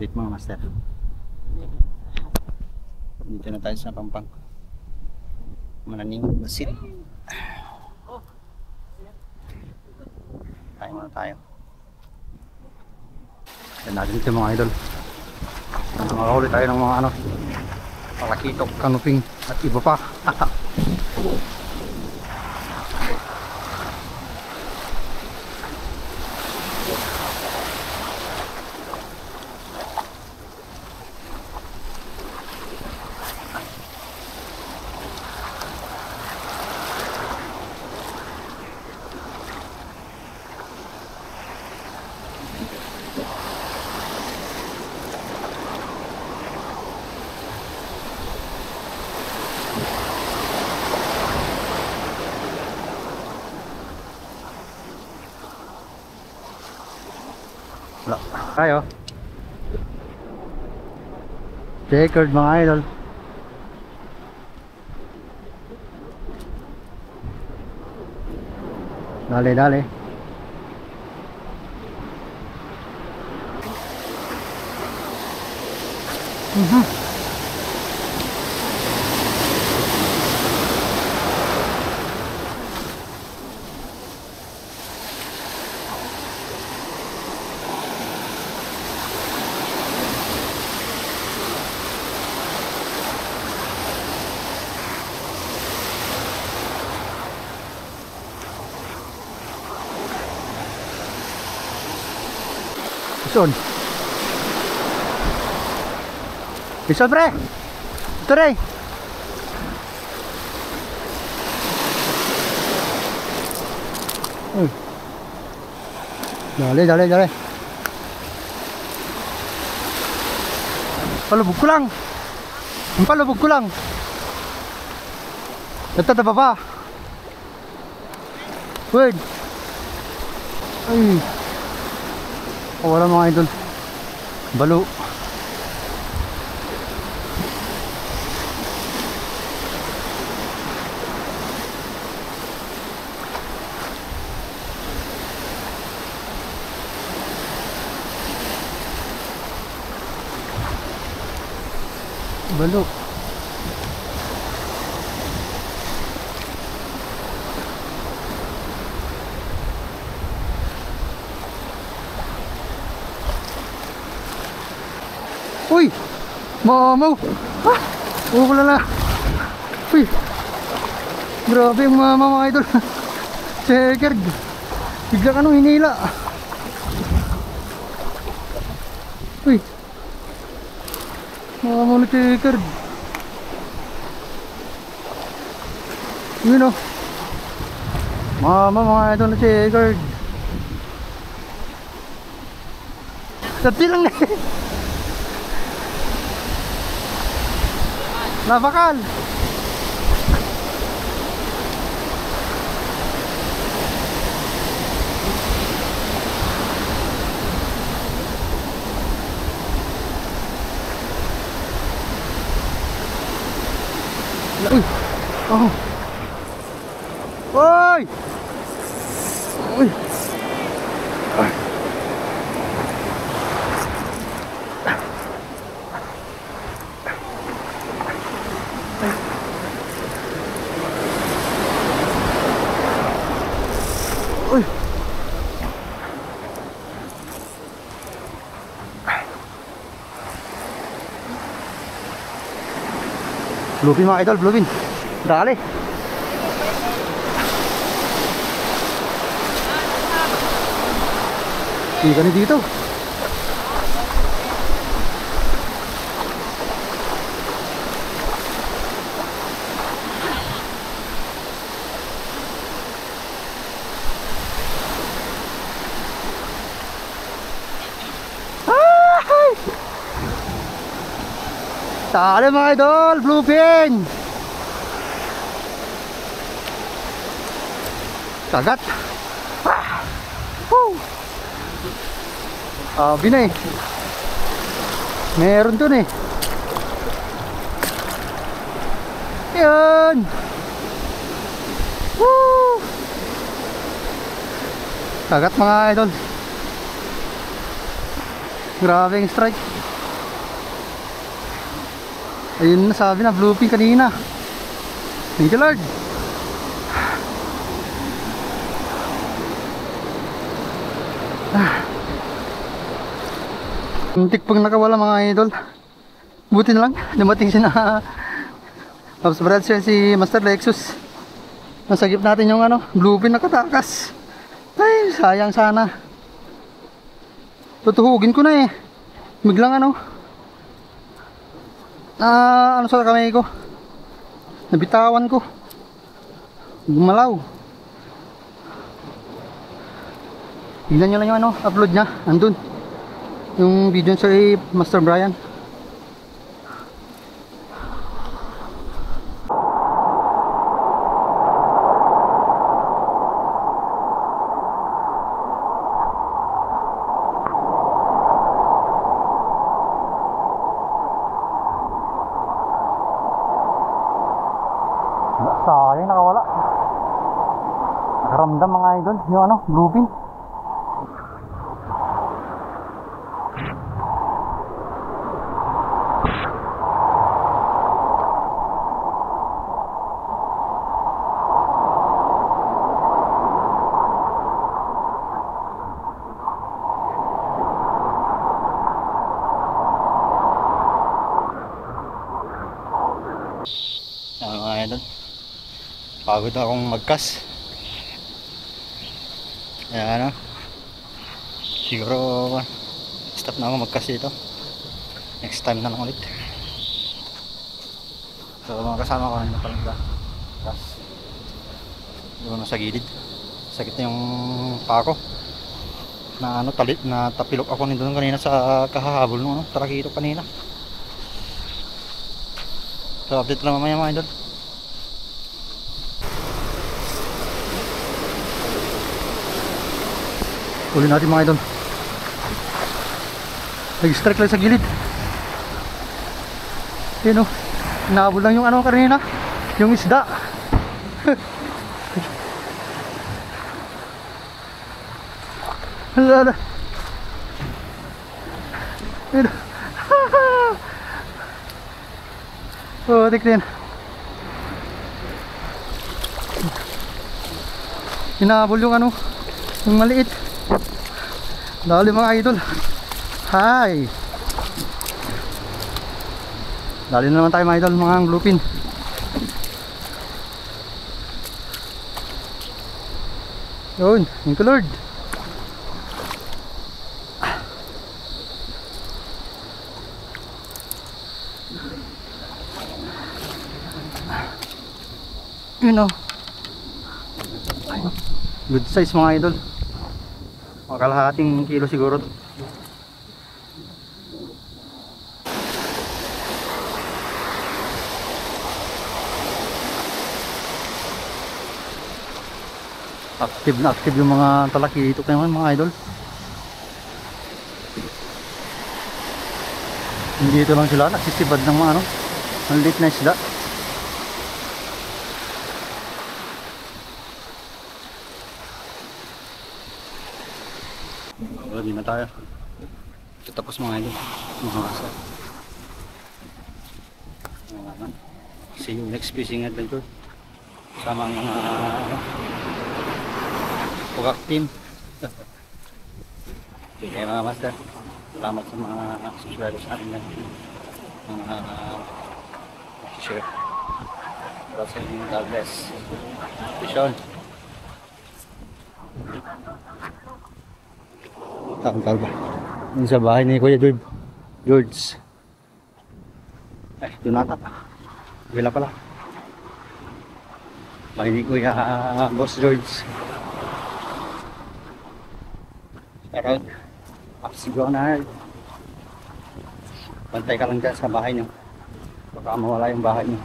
update mga master. Dito na tayo sa Pampang Mananing Basit. Tayo muna tayo. Yan natin ito mga idol. Makahuli tayo ng mga ano, palakitok, kanuping at iba pa. Tayo checkered mga idol. Dale dale. Pison. Pison pre. Ito re. Dale dale dale. Palubog ko lang. Palubog ko lang. Ito na baba. Wait. Ay. Oh, wala mga idol. Balo. Balo. Uy! Mamaw! Ah! Wala na! Uy! Grabe yung mama mga idol! Checkered! Bigla ka nung hinila! Uy! Mamaw na checkered! Yun o! Mama mga idol na checkered! Sati lang na eh! Nabakal. Uy. Oh. Oy. Uy. Uy. Bluefin mga idol, bluefin. Dali. Hindi ka na dito. Dali mga idol, bluefin. Kagat. Binay. Meron dun eh. Yan. Woo! Kagat mga idol. Grabing strike. Ayun na sabi na, bluefin kanina. Thank you Lord. Muntik pang nakawala mga idol. Buti na lang, dumating si na Pops Brad siya, si Master Lexus. Nasagip natin yung ano, bluefin nakatakas. Ay, sayang sana. Tutuhugin ko na eh. Biglang ano, ano sa kamay ko, nabitawan ko, gumalaw. Tignan nyo lang yung ano, upload nya, andun yung video sa Master Brian. Sayang nakawala. Nakaramdam mga idol yung ano, bluefin. Mga idol, pagod akong magkas. Kaya ano, siguro stop na ako magkas dito. Next time na lang ulit. So mga kasama ko na pala gas doon sa gilid. Sakit na yung paa ko. Na ano, talit na tapilok ako nito kanina sa kahahabol ng ano, tarakito kanina. So update lang mamaya mga idol. Uli natin mga idol. Nag-strike lang sa gilid. Yun o, nahabol lang yung ano kanina, yung isda. Hala. Yun o. Oh, tignan. Hinahabol yung ano, yung maliit. Dali mga idol. Hi. Dali na naman tayo mga idol, mga bluefin. Yun, thank you Lord. You know, good size mga idol. Kalahating kilo siguro. Active na active yung mga talakito naman mga idol. Hindi ito lang sila nagsisibad ng mga ano, maliit na isda. Wala din na tayo. Tapos mga idol, mga asa. See you next fishing adventure. Sama ang mga Pugak team. Okay mga master, salamat sa mga subscribers natin na mga share. God bless. Vision. Tangkal ba? Yung sa bahay ni Kuya George. Ay, doon nata. Wala pala. Bahay ni Kuya Boss George. Around Oxygonal. Bantay ka lang dyan sa bahay niyo. Baka mawala yung bahay niyo.